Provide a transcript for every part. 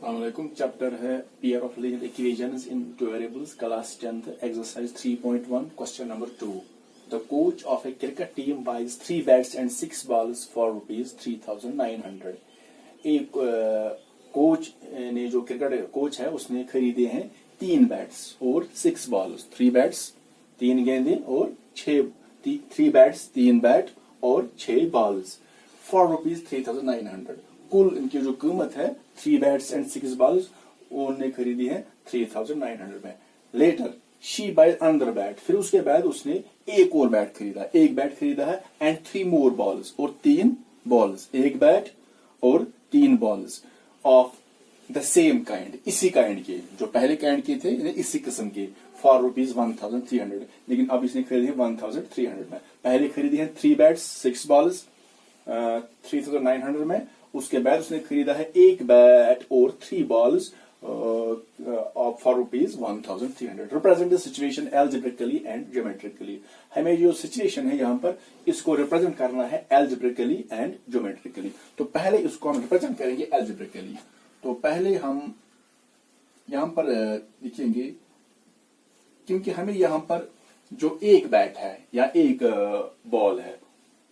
अस्सलामुअलैकुम। चैप्टर है pair of linear equations in two variables, class 10th, exercise 3.1, question number 2। The coach of a cricket team buys 3 bats and 6 balls for rupees 3,900। एक coach ने, जो cricket coach है, उसने खरीदे हैं 3 bats और 6 बॉल्स। 3 बैट्स 3 गेंदें और 3 बैट्स 3 बैट और 6 बॉल्स फॉर रुपीज 3,900। कुल इनकी जो कीमत है 3 बैट्स एंड 6 बॉल्स उन्होंने खरीदी है 3,900 में। लेटर शी बाय अंदर बैट, फिर उसके बाद उसने एक और बैट खरीदा, एक बैट खरीदा है एंड 3 मोर बॉल्स, और 3 बॉल्स, एक बैट और 3 balls of the same kind, इसी काइंड के, जो पहले काइंड के थे इसी किस्म के, फॉर रुपीज 1,300। लेकिन अब इसने खरीदी है 1,300 में। पहले खरीदी है 3 बैट्स 6 बॉल्स 3,900 में। उसके बाद उसने खरीदा है एक बैट और 3 balls for rupees 1,300। Represent the situation algebraically and geometrically. हमें जो सिचुएशन है यहाँ पर, इसको रिप्रेजेंट करना है एल्जेब्रिकली एंड ज्योमेट्रिकली। तो पहले इसको हम रिप्रेजेंट करेंगे एल्जेब्रिकली। तो पहले हम यहाँ पर लिखेंगे, क्योंकि हमें यहाँ पर जो एक बैट है या एक बॉल है,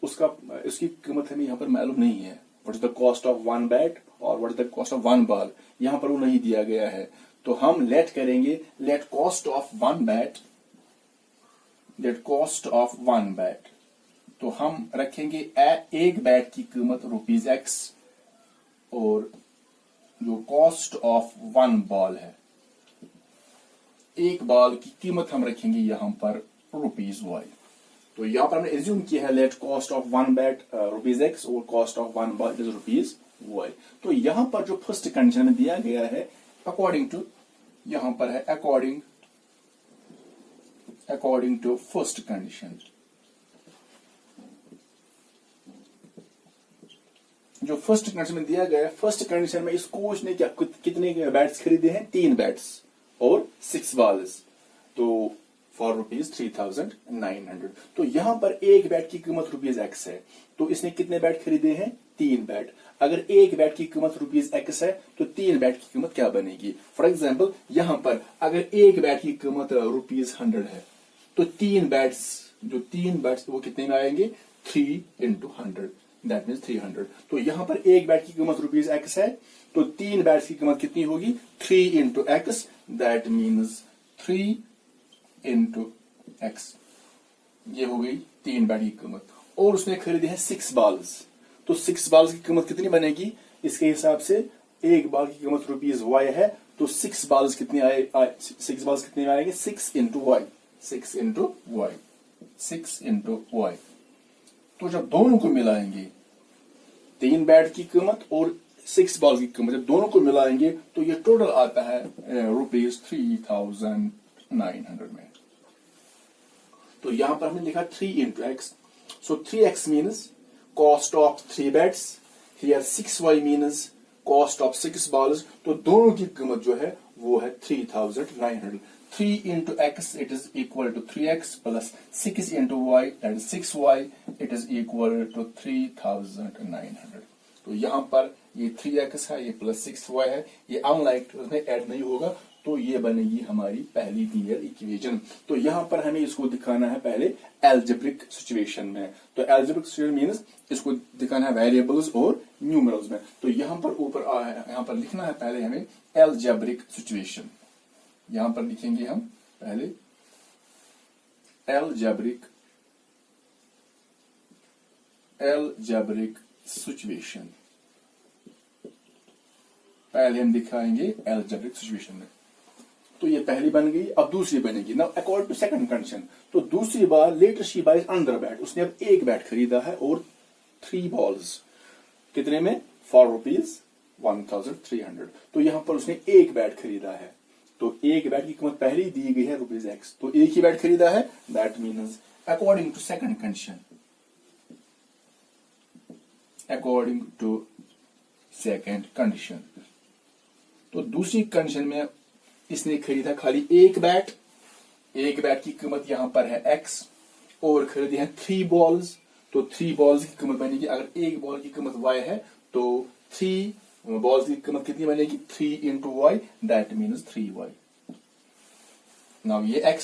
उसकी कीमत हमें यहाँ पर मालूम नहीं है। What is the cost of 1 bat और what is the cost of 1 ball, यहाँ पर वो नहीं दिया गया है। तो हम लेट करेंगे, let cost of 1 bat, let cost of 1 bat. तो हम रखेंगे एक बैट की कीमत रुपीज X, और जो कॉस्ट ऑफ 1 बॉल है, एक बॉल की कीमत हम रखेंगे यहां पर रुपीज Y। तो यहां पर हमने एज्यूम किया है let cost of 1 bat rupees X और cost of 1 ball is rupees Y। तो यहां पर जो फर्स्ट कंडीशन में दिया गया है, अकॉर्डिंग टू, यहां पर है अकॉर्डिंग टू फर्स्ट कंडीशन, जो फर्स्ट कंडीशन में दिया गया है, फर्स्ट कंडीशन में इस कोच ने क्या कितने बैट्स खरीदे हैं? 3 बैट्स और 6 बॉल्स, तो फॉर रुपीज 3,900। तो यहां पर एक बैट की कीमत रुपीज X है, तो इसने कितने बैट खरीदे हैं? 3 बैट। अगर एक बैट की कीमत रुपीज X है तो 3 बैट की कीमत क्या बनेगी? फॉर एग्जाम्पल, यहां पर अगर एक बैट की कीमत रुपीज 100 है, तो 3 बैट्स, जो 3 बैट्स वो कितने में आएंगे? 3 into 100, दैट मीन्स 300। तो यहां पर एक बैट की कीमत रुपीज X है, तो 3 बैट्स की कीमत कितनी होगी? 3 into X, that means 3 into X। ये हो गई 3 बैट की कीमत। और उसने खरीदे हैं 6 बॉल्स, तो 6 बॉल्स की कीमत कितनी बनेगी? इसके हिसाब से एक बॉल की कीमत रुपीज Y है, तो 6 बॉल्स कितने आए? 6 बॉल्स कितने में आएंगे? 6 into Y, 6 into Y, 6 into Y। तो जब दोनों को मिलाएंगे, 3 बैट की कीमत और 6 बॉल की कीमत, जब दोनों को मिलाएंगे तो ये टोटल आता है रुपीज 3,900 में। तो यहां पर हमने लिखा 3 into X, so 3X means cost of 3 bats, here 6Y means cost of 6 balls. तो दोनों की कीमत जो है वो है 3,900। 3 into X, it is equal to 3X plus 6 into Y, that is 6Y, it is equal to 3,900। तो यहां पर ये 3X है, ये प्लस 6Y है, ये अनलाइक में ऐड नहीं होगा, तो ये बनेगी हमारी पहली लीनियर इक्वेशन। तो यहां पर हमें इसको दिखाना है पहले एल्जेब्रिक सिचुएशन में। तो एल्जेब्रिक सिचुएशन मीन्स इसको दिखाना है वेरिएबल्स और न्यूमरल्स में। तो यहां पर ऊपर यहां पर लिखना है पहले हमें एल्जेब्रिक सिचुएशन। यहां पर लिखेंगे हम पहले एल्जेब्रिक सिचुएशन। पहले हम दिखाएंगे एल्जेब्रिक सिचुएशन में। तो ये पहली बन गई, अब दूसरी बनेगी। Now according to second condition, तो दूसरी बार later she buys another bat, उसने अब एक बैट खरीदा है और 3 बॉल्स, कितने में? For rupees 1,300। तो यहां पर उसने एक बैट खरीदा है, तो एक बैट की कीमत पहले ही दी गई है रुपीज X, तो एक ही बैट खरीदा है, that means according to second condition, according to second condition. तो दूसरी कंडीशन में इसने खरीदा खाली एक बैट की कीमत यहां पर है X, और खरीदी है 3 बॉल्स, तो 3 बॉल्स की कीमत बनेगी, अगर एक बॉल की कीमत Y है तो 3 बॉल्स की कीमत कितनी बनेगी 3 into y, that means 3y। Now ये x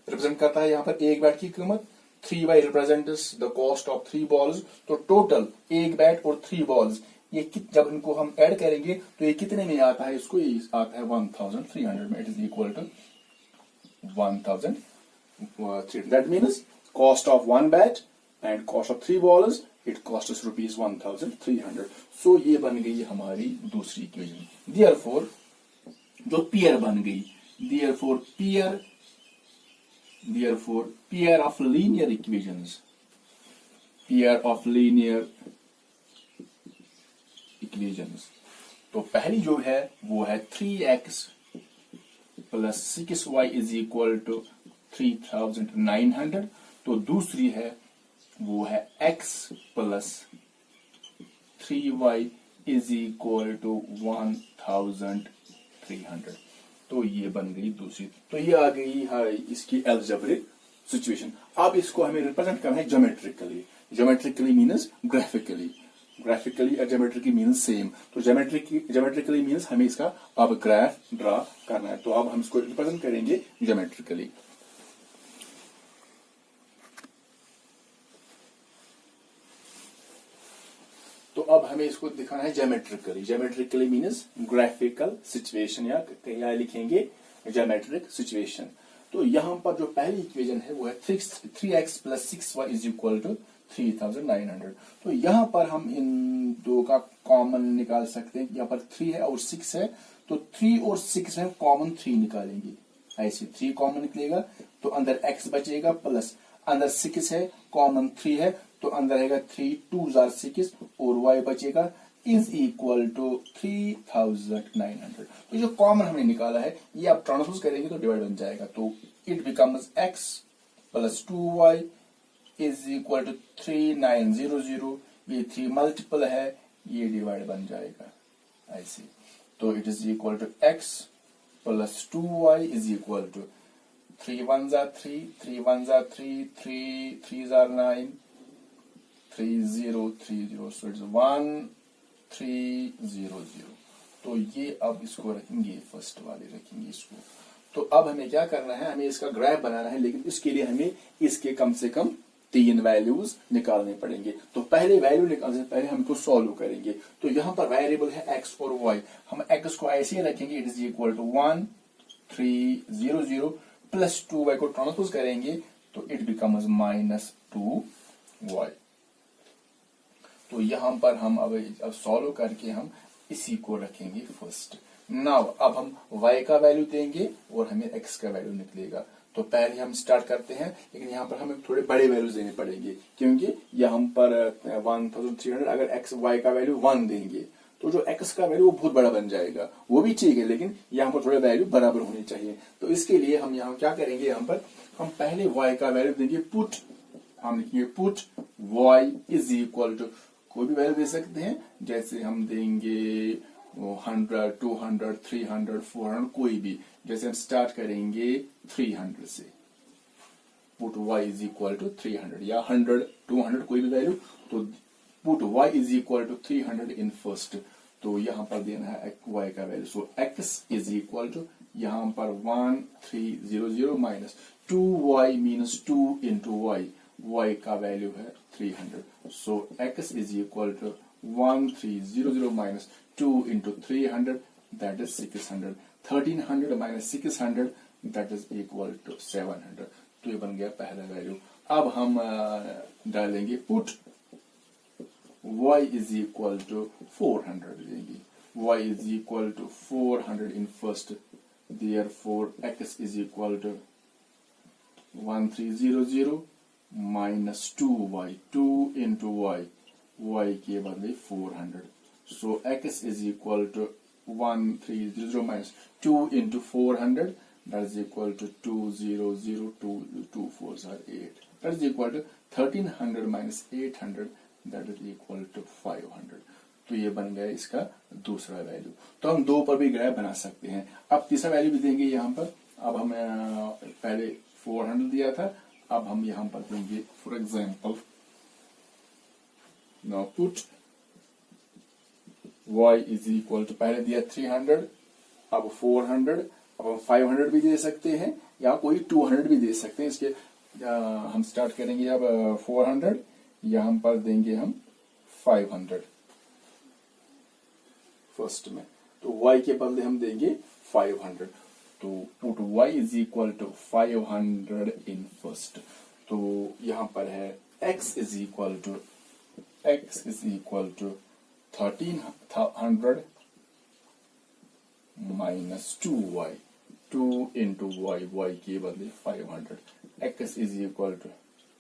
रिप्रेजेंट करता है यहाँ पर एक बैट की कीमत, 3y represents the cost of 3 balls. तो टोटल एक बैट और 3 बॉल्स ये जब इनको हम ऐड करेंगे तो ये कितने में आता है, इसको ये आता है 1300 में। It is equal to 1300। That means cost of 1 bat and cost of 3 balls, it cost rupees 1300। So ये बन गई हमारी दूसरी इक्वेशन। देयरफॉर जो पेयर बन गई, therefore pair of linear equations, pair of linear equations. तो पहली जो है वो है 3x plus 6y is equal to 3900। तो दूसरी है वो है x plus 3y is equal to 1300। तो ये बन गई दूसरी। तो ये आ गई है इसकी अलजेब्रिक सिचुएशन। अब इसको हमें रिप्रेजेंट करना है geometrically. Geometrically means graphically, graphically और ज्योमेट्रिकली मीन्स सेम। तो ज्योमेट्रिकली मीन्स हमें इसका अब ग्राफ ड्रा करना है। तो अब हम इसको रिप्रेजेंट करेंगे ज्योमेट्रिकली। तो अब हमें इसको दिखाना है geometrically. Geometrically means graphical situation, या लिखेंगे ज्योमेट्रिक सिचुएशन। तो यहां पर जो पहली इक्वेशन है वो है 3x plus 6y is equal to 3900। तो यहां पर हम इन दो का कॉमन निकाल सकते हैं। यहाँ पर 3 है और 6 है, तो 3 और 6 में कॉमन 3 निकालेंगे। ऐसे 3 कॉमन निकलेगा तो अंदर x बचेगा, प्लस अंदर 6 है, कॉमन 3 है, तो अंदर रहेगा 3 2 6 और y बचेगा इज इक्वल टू 3900। तो जो कॉमन हमने निकाला है ये आप ट्रांसपोज करेंगे तो डिवाइड बन जाएगा। तो it becomes x plus 2y is equal to 3900। ये 3 मल्टीपल है, ये डिवाइड बन जाएगा ऐसे। तो it is equal to x plus 2y is equal to 3 1 3, 3 1 3, 3 3 9, 3 0 3 0, so it's 1 3 0 0। तो ये अब इसको रखेंगे, फर्स्ट वाले रखेंगे इसको। तो अब हमें क्या करना है, हमें इसका ग्राफ बनाना है, लेकिन इसके लिए हमें इसके कम से कम 3 वैल्यूज निकालने पड़ेंगे। तो पहले वैल्यू निकालने से पहले हमको सॉल्व करेंगे। तो यहाँ पर वेरिएबल है x और y। हम x को ऐसे ही रखेंगे, it is equal to 1 3 0 0 plus 2y को ट्रांसपोज करेंगे तो इट बिकम्स माइनस 2y। तो यहां पर हम अब सॉल्व करके हम इसी को रखेंगे फर्स्ट। नाउ अब हम y का वैल्यू देंगे और हमें x का वैल्यू निकलेगा। तो पहले हम स्टार्ट करते हैं, लेकिन यहाँ पर हमें थोड़े बड़े वैल्यूज देने पड़ेंगे, क्योंकि यहाँ पर 1300 अगर y का वैल्यू 1 देंगे तो जो x का वैल्यू वो बहुत बड़ा बन जाएगा। वो भी ठीक है, लेकिन यहाँ पर थोड़े वैल्यू बराबर होने चाहिए। तो इसके लिए हम यहाँ क्या करेंगे, यहाँ पर हम पहले y का वैल्यू देंगे पुट। हम लिखेंगे put y is equal to, कोई भी वैल्यू दे सकते हैं, जैसे हम देंगे 100 200 300 400, कोई भी। जैसे हम स्टार्ट करेंगे 300 से, put y is equal to 300 या 100 200 कोई भी वैल्यू। तो put y is equal to 300 in first. तो यहाँ पर देना है y का value. So x is equal to यहाँ पर 1300 minus 2y minus 2 into y। y का वैल्यू है 300। So x is equal to 1300 minus 2 into 300, that is 600। 1300 minus 600, that is equal to 700। तो ये बन गया पहला वैल्यू। अब हम डालेंगे put y is equal to 400 देंगे। y is equal to 400 in first, therefore x is equal to 1300 minus 2y, 2 into y, y के बदले 400। So x is equal to 1300 minus 2 into 400, that is equal to 200, 2 4s are 8, that is equal to 1300 minus 800, that is equal to 500। तो ये बन गया इसका दूसरा value. तो हम दो पर भी ग्राफ बना सकते हैं। अब तीसरा वैल्यू भी देंगे यहाँ पर। अब हम पहले 400 दिया था, अब हम यहाँ पर देंगे for example, now put y is equal to पहले दिया 300, अब 400, अब हम 500 भी दे सकते हैं या कोई 200 भी दे सकते हैं। इसके हम स्टार्ट करेंगे अब 400, यहां पर देंगे हम 500 फर्स्ट में, तो y के बदले हम देंगे 500। तो put y is equal to 500 in first. तो यहां पर है x is equal to 1300 minus 2y, 2 into y के बदले 500, x is equal to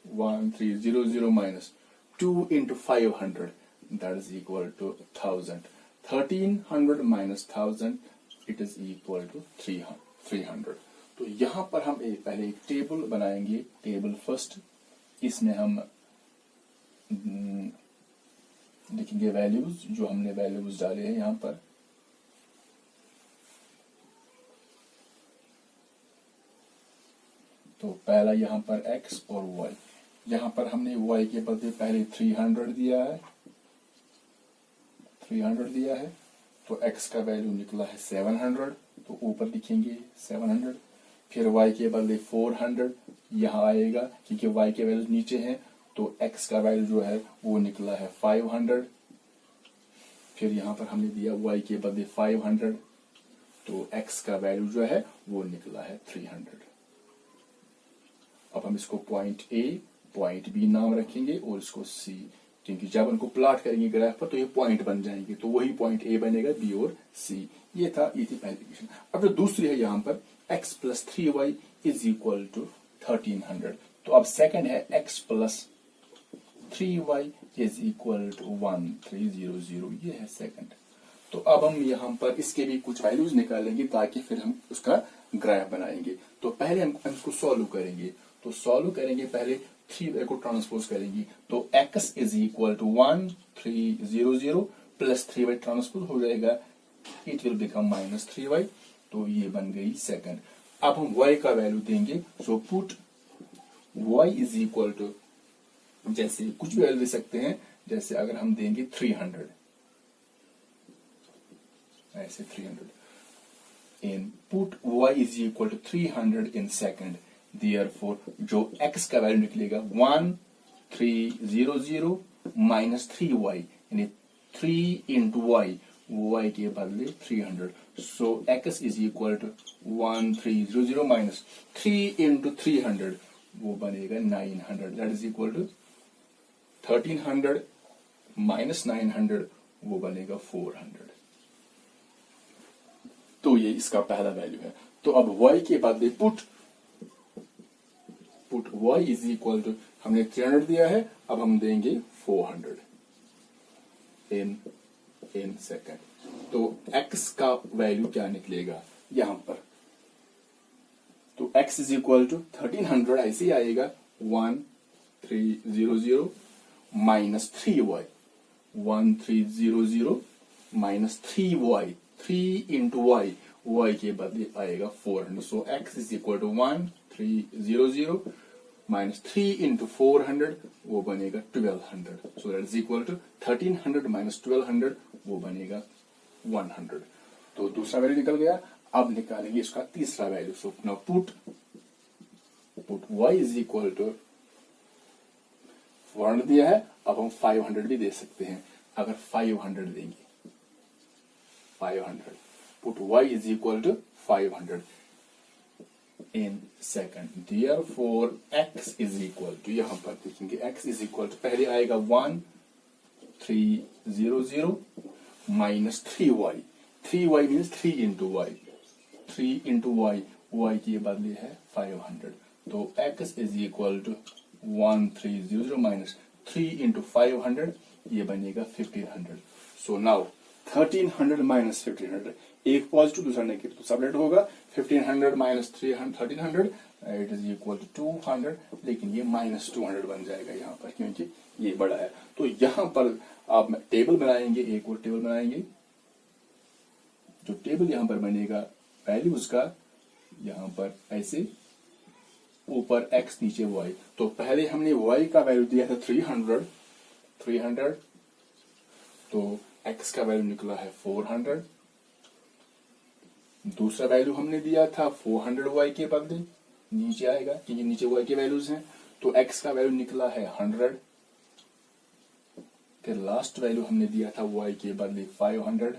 1300 minus 2 into 500, that is equal to 1000, 1300 minus 1000 it is equal to 300। तो यहां पर हम पहले एक टेबल बनाएंगे, टेबल फर्स्ट, इसमें हम लिखेंगे वैल्यूज, जो हमने वैल्यूज डाले हैं यहां पर। तो पहला यहां पर x और y, यहां पर हमने y के बदले पहले 300 दिया है, 300 दिया है, तो x का वैल्यू निकला है 700, तो ऊपर लिखेंगे 700। फिर y के बदले 400 यहां आएगा क्योंकि y के वैल्यू नीचे हैं, तो x का वैल्यू जो है वो निकला है 500। फिर यहां पर हमने दिया y के बदले 500, तो x का वैल्यू जो है वो निकला है 300। अब हम इसको पॉइंट A, पॉइंट B नाम रखेंगे और इसको C, क्योंकि जब उनको प्लॉट करेंगे ग्राफ पर तो ये पॉइंट बन जाएंगे, तो वही पॉइंट A बनेगा, B और C। ये थी पहली इक्वेशन। अब जो दूसरी है यहां पर x plus 3y is equal to 1300, तो अब सेकंड है x plus 3y is equal to 1300, ये है सेकंड। तो अब हम यहां पर इसके भी कुछ वैल्यूज निकालेंगे ताकि फिर हम उसका ग्राफ बनाएंगे। तो पहले हम इसको सॉल्व करेंगे, तो सॉल्व करेंगे पहले 3y को ट्रांसपोज करेंगे, तो x is equal to 1300 plus 3y transpose हो जाएगा, it will become minus 3y, तो ये बन गई सेकंड। अब हम y का वैल्यू देंगे, so put y is equal to, जैसे कुछ भी वैल्यू दे सकते हैं, जैसे अगर हम देंगे 300, ऐसे 300 in put y is equal to 300 in second, therefore जो x का वैल्यू निकलेगा 1300 माइनस 3y, यानी 3 इंटू y के बदले 300, so x is equal to 1300 minus 3 into 300, वो बनेगा 900, that is equal to 1300 minus 900, वो बनेगा 400। तो ये इसका पहला वैल्यू है। तो अब y के बदले put y is equal to, हमने 300 दिया है, अब हम देंगे 400 इन सेकंड। तो x का वैल्यू क्या निकलेगा यहां पर, तो x इज इक्वल टू 1300 ऐसे ही आएगा, 1300 minus 3y, 1300 minus 3y, 3 into y के बदले आएगा 400, so x is equal to 1300 minus 3 into 400, वो बनेगा 1200, so that is equal to 1300 minus 1200, वो बनेगा 100। तो दूसरा वैल्यू निकल गया। अब निकालेंगे इसका तीसरा value, so now put y is equal to 400 दिया है, अब हम 500 भी दे सकते हैं। अगर 500 देंगे, 500 put y is equal to 500 in second, therefore x is equal to, यहां पर देखेंगे x इज इक्वल टू, पहले आएगा 1300 minus 3y, 3y means 3 into y, 3 into y के बदले है 500, तो x is equal to 1300 minus 3 into 500, ये बनेगा 1500। सो नाउ 1300 माइनस 1500, एक पॉजिटिव दूसरा नेगेटिव, तो सबलेट होगा 1500 माइनस 1300, इट इज इक्वल टू 200, लेकिन ये माइनस 200 बन जाएगा यहाँ पर क्योंकि ये बड़ा है। तो यहाँ पर आप टेबल बनाएंगे, एक और टेबल बनाएंगे, जो टेबल यहाँ पर बनेगा वैल्यूज का, यहाँ पर ऐसे ऊपर x नीचे y, तो पहले हमने y का वैल्यू दिया था 300, तो x का वैल्यू निकला है 400, दूसरा वैल्यू हमने दिया था 400 y के बदले, नीचे आएगा क्योंकि नीचे y के वैल्यूज हैं, तो x का वैल्यू निकला है 100, फिर लास्ट वैल्यू हमने दिया था y के बदले 500,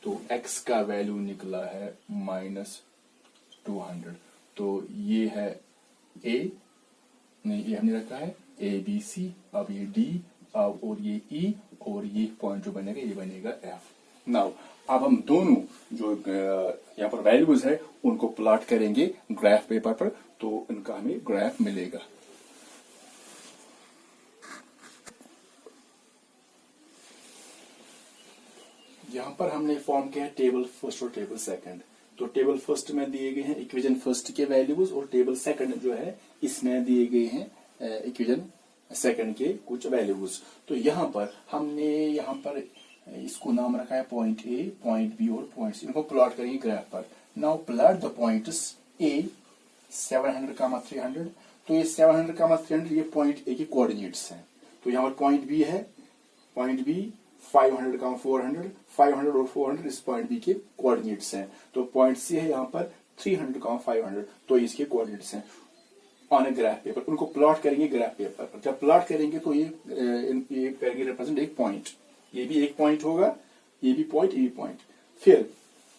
तो x का वैल्यू निकला है -200। तो ये है a, नहीं ये हमने रखा है ABC, अब ये D, अब और ये E, और ये पॉइंट जो बनेगा ये बनेगा F। नाउ अब हम दोनों जो यहाँ पर वैल्यूज है उनको प्लॉट करेंगे ग्राफ पेपर पर, तो इनका हमें ग्राफ मिलेगा। यहाँ पर हमने फॉर्म किया है टेबल फर्स्ट और टेबल सेकंड। तो टेबल फर्स्ट में दिए गए हैं इक्वेशन फर्स्ट के वैल्यूज, और टेबल सेकंड जो है इसमें दिए गए हैं इक्वेशन सेकंड के कुछ वैल्यूज। तो यहाँ पर हमने यहाँ पर इसको नाम रखा है पॉइंट ए, पॉइंट बी और पॉइंट सी, इनको प्लॉट करेंगे ग्राफ पर। Now plot the points A 700, 300। तो ये 700, 300 ये पॉइंट ए के कोऑर्डिनेट्स हैं। तो यहाँ पर पॉइंट बी है, पॉइंट बी 500, 400, 500 और 400 इस पॉइंट बी के कोऑर्डिनेट्स हैं। तो पॉइंट सी है यहाँ पर 300, 500, तो इसके कोऑर्डिनेट्स हैं ऑन ए ग्राफ पेपर। उनको प्लॉट करेंगे ग्राफ पेपर पर। जब प्लॉट करेंगे तो ये करेंगे रिप्रेजेंट एक पॉइंट, ये भी एक पॉइंट होगा, ये भी पॉइंट, ये भी पॉइंट। फिर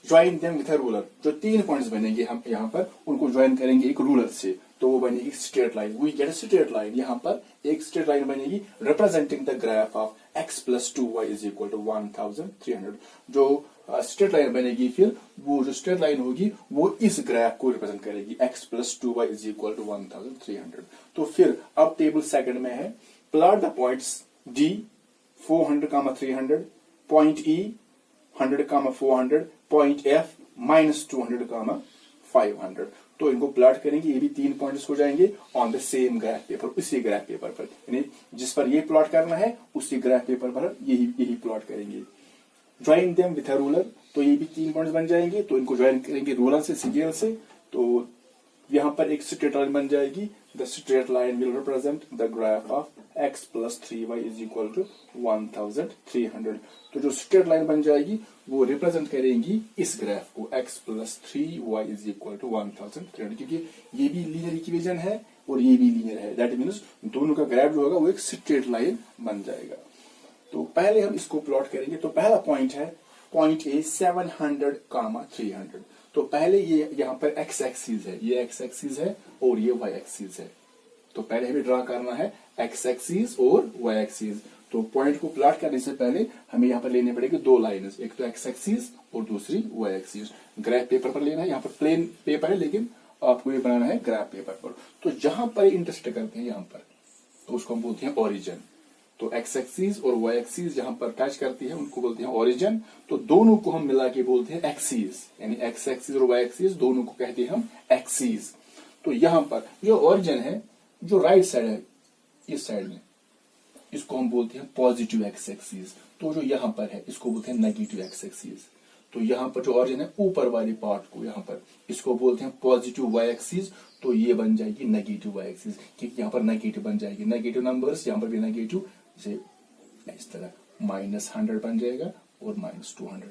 join them with a ruler, जो 3 पॉइंट्स बनेंगे हम यहाँ पर उनको ज्वाइन करेंगे एक रूलर से, तो वो बनेगी straight line. We get a straight line, यहाँ पर एक स्ट्रेट लाइन बनेगी representing the graph of x + 2y = 1300। जो स्ट्रेट लाइन बनेगी फिर वो जो स्ट्रेट लाइन होगी वो इस ग्राफ को रिप्रेजेंट करेगी, x + 2y = 1300। तो फिर अब टेबल सेकंड में है plot the points D 400, 300, point E 100, 400, point F -200, 500। तो इनको प्लॉट करेंगे, ये भी 3 पॉइंट्स हो जाएंगे on the same graph paper, उसी ग्राफ पेपर पर, यानी जिस पर ये प्लॉट करना है उसी ग्राफ पेपर पर यही प्लॉट करेंगे। Join them with a ruler, तो ये भी 3 पॉइंट्स बन जाएंगे, तो इनको ज्वाइन करेंगे रूलर से, स्केल से। तो यहाँ पर एक स्ट्रेट लाइन बन जाएगी, the straight line will represent the graph of x + 3y = 1300। तो जो स्ट्रेट लाइन बन जाएगी वो रिप्रेजेंट करेंगी इस ग्राफ को, x + 3y = 1300, क्योंकि ये भी लीनियर इक्वेशन है और ये भी लीनियर है, दैट मीन्स दोनों का ग्राफ जो होगा वो एक स्ट्रेट लाइन बन जाएगा। तो पहले हम इसको प्लॉट करेंगे। तो पहला पॉइंट है पॉइंट ए 700, 300। तो पहले ये यहाँ पर x एक्सिस है, ये x एक्सिस है और ये y एक्सिस है। तो पहले हमें ड्रा करना है x एक्सिस और y एक्सिस। तो पॉइंट को प्लॉट करने से पहले हमें यहाँ पर लेने पड़ेगी 2 लाइन्स, एक तो x एक्सिस और दूसरी y एक्सिस। ग्राफ पेपर पर लेना है, यहाँ पर प्लेन पेपर है लेकिन आपको ये बनाना है ग्राफ पेपर पर। तो जहां पर इंटरसेक्ट करते हैं यहाँ पर, तो उसको हम बोलते हैं ओरिजिन। तो x एक्सिस और y एक्सिस जहां पर टच करती है उनको बोलते हैं ओरिजिन। तो दोनों को हम मिला के बोलते हैं एक्सिस, यानी x एक्सिस और y एक्सिस दोनों को कहते हैं हम एक्सिस। तो यहाँ पर जो ओरिजिन है, जो राइट साइड है इस साइड में, इसको हम बोलते हैं पॉजिटिव x एक्सिस। तो जो यहाँ पर है इसको बोलते हैं नेगेटिव x एक्सिस। तो यहाँ पर जो ओरिजिन है ऊपर वाली पार्ट को, यहाँ पर इसको बोलते हैं पॉजिटिव y एक्सिस। तो ये बन जाएगी नेगेटिव y एक्सिस, क्योंकि यहाँ पर नेगेटिव बन जाएगी, नेगेटिव नंबर्स यहाँ पर भी नेगेटिव, जैसे इस तरह -100 बन जाएगा और -200।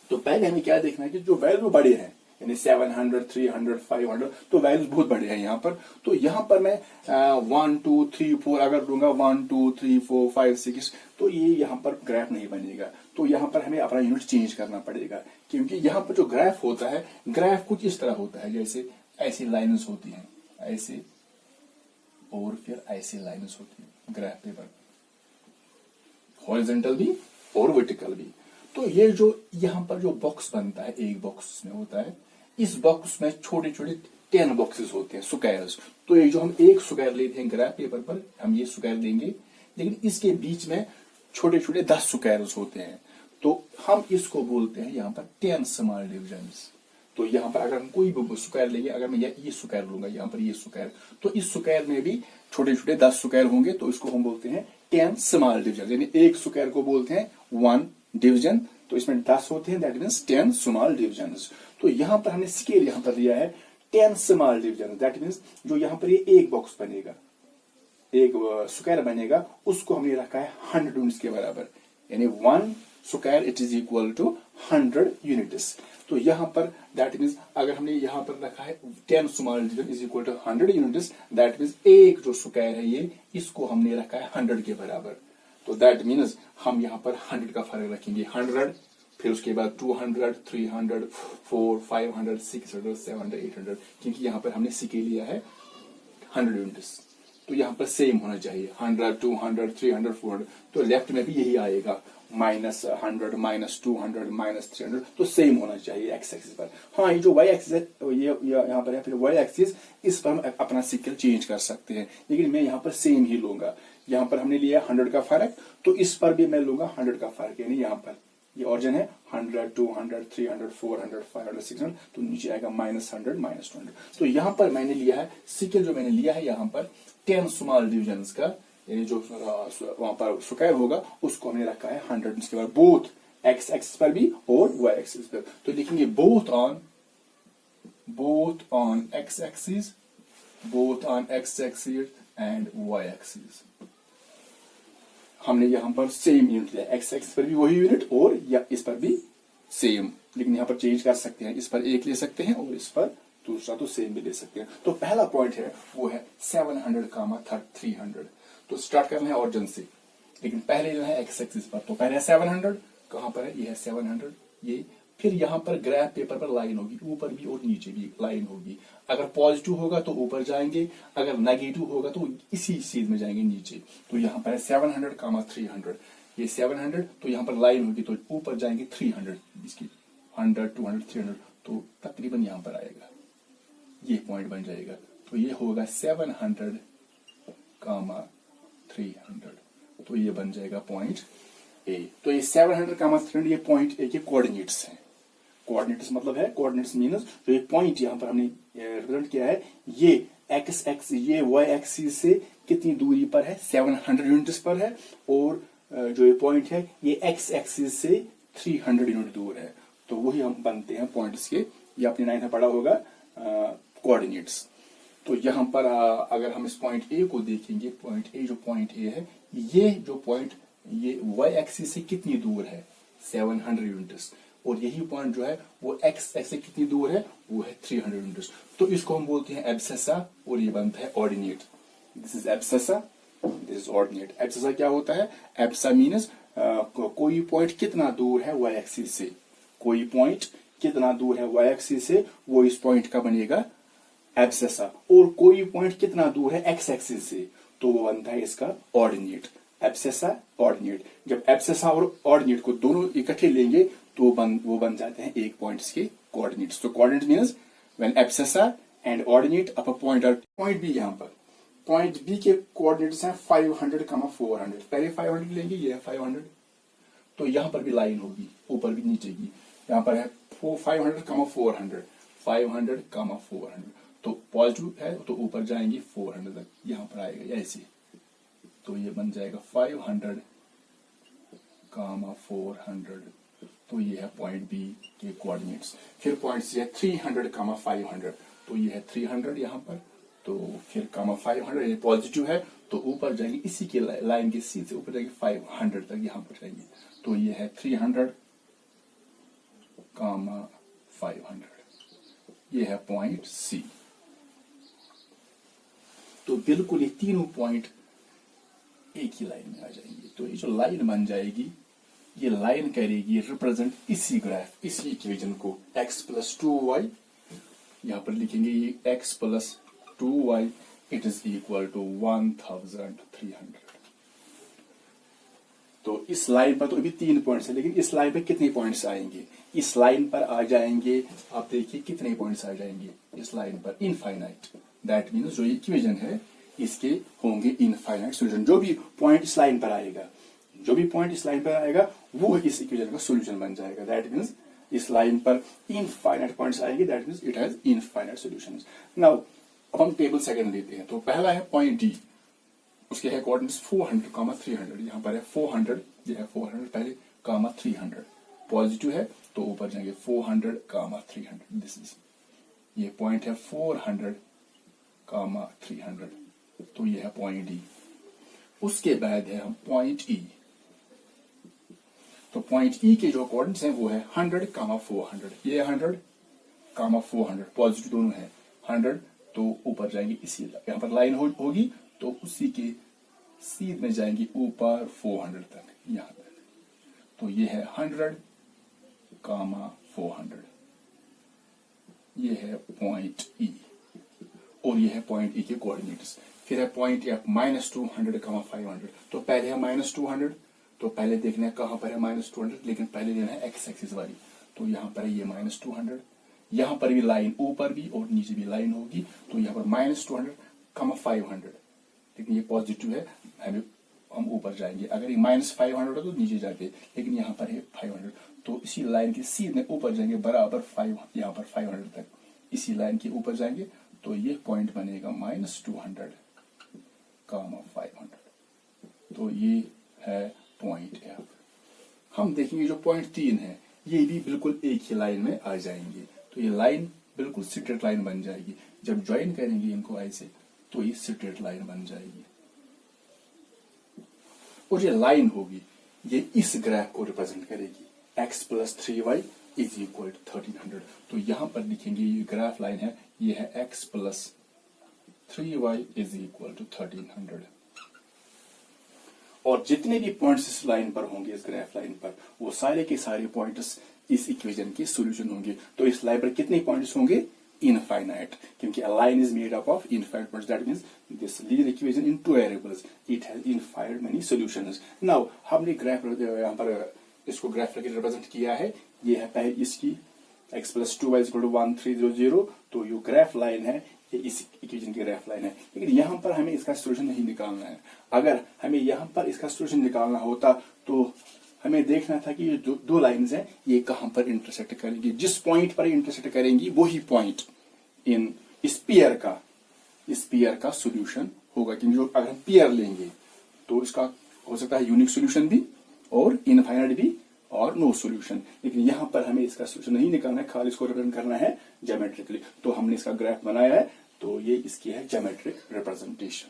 तो पहले हमें क्या देखना है कि जो वैल्यू बड़े हैं, यानी 700, 300, 500, तो वैल्यूज बहुत बड़े हैं यहाँ पर। तो यहाँ पर मैं 1, 2, 3, 4 अगर दूंगा 1, 2, 3, 4, 5, 6, तो ये यहाँ पर ग्राफ नहीं बनेगा। तो यहाँ पर हमें अपना यूनिट चेंज करना पड़ेगा, क्योंकि यहाँ पर जो ग्राफ होता है, ग्राफ कुछ इस तरह होता है, जैसे ऐसी लाइन्स होती हैं, ऐसे और फिर ऐसी लाइन्स होती है ग्राफ पेपर, हॉरिजॉन्टल भी और वर्टिकल भी। तो ये जो यहाँ पर जो बॉक्स बनता है, एक बॉक्स में होता है, इस बॉक्स में छोटे छोटे 10 बॉक्सेस होते हैं, स्क्वायर्स। तो ये जो हम एक स्क्वायर लेते हैं ग्राफ पेपर पर, हम ये स्क्वायर लेंगे, लेकिन इसके बीच में छोटे छोटे 10 स्क्वायर्स होते हैं। तो हम इसको बोलते हैं यहाँ पर 10 स्मॉल डिविजन्स। तो यहाँ पर अगर हम कोई भी स्क्वायर लेंगे, अगर मैं ये स्क्वायर लूंगा, यहाँ पर ये स्क्वायर, तो इस स्क्वायर में भी छोटे छोटे 10 स्क्वायर होंगे, तो इसको हम बोलते हैं 10 स्मॉल डिविजन, यानी एक स्क्वायर को बोलते हैं 1 डिवीजन। तो इसमें 10 होते हैं, दैट मीन्स 10 स्मॉल डिविजन्स। तो यहाँ पर हमने स्केल यहाँ पर लिया है 10 स्मॉल डिविजन, दैट मीन्स जो यहाँ पर ये एक बॉक्स बनेगा, एक स्क्वायर बनेगा, उसको हमने रखा है 100 यूनिट्स के बराबर। यानी 1 square it is equal to 100 units. तो यहाँ पर दैट मीन्स अगर हमने यहाँ पर रखा है 10 small division is equal to 100 units, that means एक जो स्क्वायर है ये, इसको हमने रखा है 100 के बराबर। तो दैट मीन्स हम यहाँ पर 100 का फर्क रखेंगे, 100 फिर उसके बाद 200, 300, 400, 500, 600, 700, 800, क्योंकि यहाँ पर हमने सीके लिया है 100 यूनिट्स। तो यहाँ पर सेम होना चाहिए 100, 200, 300, 400। तो लेफ्ट में भी यही आएगा, -100, -200, -300, तो सेम होना चाहिए एक्स एक्सिस पर। हाँ, ये जो वाई एक्सिस है ये यहाँ पर है, फिर वाई एक्सिस इस पर हम अपना सिक्ल चेंज कर सकते हैं, लेकिन मैं यहाँ पर सेम ही लूंगा। यहाँ पर हमने लिया 100 का फर्क, तो इस पर भी मैं लूंगा 100 का फर्क, यानी यहाँ पर ये ऑरिजिन है 100, 200, 300, 400, 500, 600, तो नीचे आएगा -100, -200। तो यहाँ पर मैंने लिया है सिक्ल, जो मैंने लिया है यहाँ पर 10 स्मॉल डिविजन्स का, यानी जो वहां पर स्क्वायर होगा उसको हमने रखा है 100। इसके बाद बोथ एक्स एक्सिस पर भी और वाई एक्सिस पर, तो लिखेंगे both on x axis and y axis. हमने यहाँ पर सेम यूनिट लिया, एक्स एक्सिस पर भी वही यूनिट और या इस पर भी सेम, लेकिन यहाँ पर चेंज कर सकते हैं, इस पर एक ले सकते हैं और इस पर दूसरा तो सेम भी ले सकते हैं। तो पहला पॉइंट है वो है 700, 300। तो स्टार्ट करना है ऑरिजिन से, लेकिन पहले जो है एक्स एक्सिस पर, तो पहले है 700, कहां पर है, ये है 700, ये फिर यहाँ पर ग्राफ पेपर पर लाइन होगी, ऊपर भी और नीचे भी लाइन होगी। अगर पॉजिटिव होगा तो ऊपर जाएंगे, अगर नेगेटिव होगा तो इसी चीज में जाएंगे नीचे। तो यहाँ पर है 700, 300, ये 700, तो यहाँ पर लाइन होगी तो ऊपर जाएंगे 300, इसकी 100, 200, 300, तो तकरीबन यहाँ पर आएगा, ये पॉइंट बन जाएगा। तो ये होगा 700, 300, तो ये बन जाएगा पॉइंट ए। तो ये 700, 300 ये पॉइंट ए के कोऑर्डिनेट्स हैं। कोऑर्डिनेट्स मतलब है, कोऑर्डिनेट्स मींस जो ये पॉइंट यहाँ पर हमने रिप्रेजेंट किया है, ये एक्स एक्स ये वाई एक्सिस से कितनी दूरी पर है, 700 यूनिट्स पर है, और जो ये पॉइंट है ये एक्स एक्सिस से 300 यूनिट दूर है। तो वही हम बनते हैं पॉइंट्स के, ये आपने 9th में पढ़ा होगा कोऑर्डिनेट्स। तो यहाँ पर अगर हम इस पॉइंट ए को देखेंगे, पॉइंट ए, जो पॉइंट ए है, ये जो पॉइंट ये वाई एक्सिस से कितनी दूर है, 700 यूनिट्स, और यही पॉइंट जो है वो एक्स एक्सिस से कितनी दूर है, वो है 300 यूनिट्स। तो इसको हम बोलते हैं एब्सेसा, और ये बनता है ordinate. This is abscissa, this is ordinate. Abscissa क्या होता है, एब्सेसा मीन्स कोई पॉइंट कितना दूर है वाई एक्सिस से, कोई पॉइंट कितना दूर है वाई एक्सिस से, वो इस पॉइंट का बनेगा एब्सेसा। और कोई पॉइंट कितना दूर है एक्स एक्सिस से, तो वो बनता है इसका ऑर्डिनेट। एब्सेसा, ऑर्डिनेट। जब एब्सेसा और ऑर्डिनेट को दोनों इकट्ठे लेंगे तो वो बन जाते हैं एक पॉइंट के कोऑर्डिनेट्स। तो coordinate means when abscissa and ordinate of a point are, point B, यहाँ पर पॉइंट बी के कोऑर्डिनेट्स हैं 500, 400। पहले 500 लेंगे, ये है 500, तो यहाँ पर भी लाइन होगी, ऊपर भी नीचे की। यहाँ पर है 500, 400, 500, 400, तो पॉजिटिव है तो ऊपर जाएंगे 400 तक, यहाँ पर आएगा ऐसे। तो ये बन जाएगा 500, 400, तो ये है पॉइंट बी के कोऑर्डिनेट्स। फिर पॉइंट सी है 300, 500, तो ये है 300 यहाँ पर, तो फिर 500, ये पॉजिटिव है तो ऊपर जाएंगे, इसी के लाइन के सी से ऊपर जाएंगे 500 तक, यहाँ पर जाएंगे। तो ये है 300, 500, ये है पॉइंट सी। तो बिल्कुल ये तीनों पॉइंट एक ही लाइन में आ जाएंगे। तो ये जो लाइन बन जाएगी, ये लाइन करेगी रिप्रेजेंट इसी ग्राफ, इसी इक्वेशन को, x + 2y, यहां पर लिखेंगे ये x + 2y it is equal to 1300। तो इस लाइन पर तो अभी 3 पॉइंट्स है, लेकिन इस लाइन पर कितने पॉइंट्स आएंगे, इस लाइन पर आ जाएंगे, आप देखिए कितने पॉइंट्स आ जाएंगे इस लाइन पर, इनफाइनाइट। दैट मीन्स जो इक्वेशन है इसके होंगे इनफाइनाइट सोल्यूशन। जो भी पॉइंट इस लाइन पर आएगा, जो भी पॉइंट इस लाइन पर आएगा वो इस इक्वेशन का सोल्यूशन बन जाएगा। दैट मीन्स इस लाइन पर इनफाइनाइट पॉइंट्स आएंगे, that means it has infinite solutions. Now अब हम टेबल सेकंड लेते हैं। तो पहला है पॉइंट डी, उसके है कोऑर्डिनेट्स 400, 300, यहाँ पर है 400, ये है 400 पहले, 300, पॉजिटिव है तो ऊपर जाएंगे 400, 300, दिस इज, ये पॉइंट है 400, 300, तो ये है पॉइंट डी। उसके बाद है हम पॉइंट ई, तो पॉइंट ई के जो कोऑर्डिनेट्स हैं वो है 100, 400। ये 100, 400 पॉजिटिव दोनों है 100, तो ऊपर जाएंगे इसी यहाँ पर लाइन होगी तो उसी के सीध में जाएंगे ऊपर 400 तक, यहां तक। तो ये है 100, 400। ये है पॉइंट ई और ये है पॉइंट ई के कोऑर्डिनेट्स। फिर है पॉइंट एफ -200, 500। तो पहले है -200, तो पहले देखना है कहां पर है -200, लेकिन पहले लेना है एक्स एक्सिस वाली। तो यहां पर है ये -200, यहां पर भी लाइन ऊपर भी और नीचे भी लाइन होगी, तो यहां पर -200, 500। लेकिन ये पॉजिटिव है, हम ऊपर जाएंगे। अगर ये -500 है तो नीचे जाके, लेकिन यहाँ पर है 500, तो इसी लाइन के सीधे ऊपर जाएंगे बराबर 5, यहाँ पर 500 तक इसी लाइन के ऊपर जाएंगे, तो ये पॉइंट बनेगा -200, 500। तो ये है पॉइंट एफ। हम देखेंगे जो पॉइंट 3 है, ये भी बिल्कुल एक ही लाइन में आ जाएंगे। तो ये लाइन बिल्कुल स्ट्रेट लाइन बन जाएगी। जब ज्वाइन करेंगे इनको ऐसे, तो ये स्ट्रेट लाइन बन जाएगी। और ये लाइन होगी, ये इस ग्राफ को रिप्रेजेंट करेगी, x + 3y = 1300। तो यहां पर लिखेंगे ये ग्राफ लाइन है, ये है x + 3y = 1300। और जितने भी पॉइंट्स इस लाइन पर होंगे, इस ग्राफ लाइन पर, वो सारे के सारे पॉइंट्स इस इक्वेशन के सॉल्यूशन होंगे। तो इस लाइन पर कितने पॉइंट्स होंगे? इनफाइनाइट, क्योंकि a line is made up of infinite points. That means this linear equation in two variables, it has infinite many solutions. Now हमने ग्राफ यहाँ पर इसको ग्राफ लेकर रिप्रेजेंट किया है। ये है पहले इसकी x + 2y = 1300। तो ये ग्राफ लाइन है, ये इस इक्वेशन की ग्राफ लाइन है। लेकिन यहाँ पर हमें इसका सोल्यूशन नहीं निकालना है। अगर हमें यहाँ पर इसका सोल्यूशन निकालना होता तो हमें देखना था कि ये दो लाइंस हैं, ये कहां पर इंटरसेक्ट करेंगी। जिस पॉइंट पर इंटरसेक्ट करेंगी वही पॉइंट इन इस पेयर का सॉल्यूशन होगा। क्योंकि जो अगर हम पेयर लेंगे तो इसका हो सकता है यूनिक सॉल्यूशन भी और इनफाइनाइट भी और नो सॉल्यूशन। लेकिन यहां पर हमें इसका सॉल्यूशन नहीं निकालना है, खाली इसको रिप्रेजेंट करना है ज्योमेट्रिकली। तो हमने इसका ग्राफ बनाया है, तो ये इसकी है ज्योमेट्रिक रिप्रेजेंटेशन।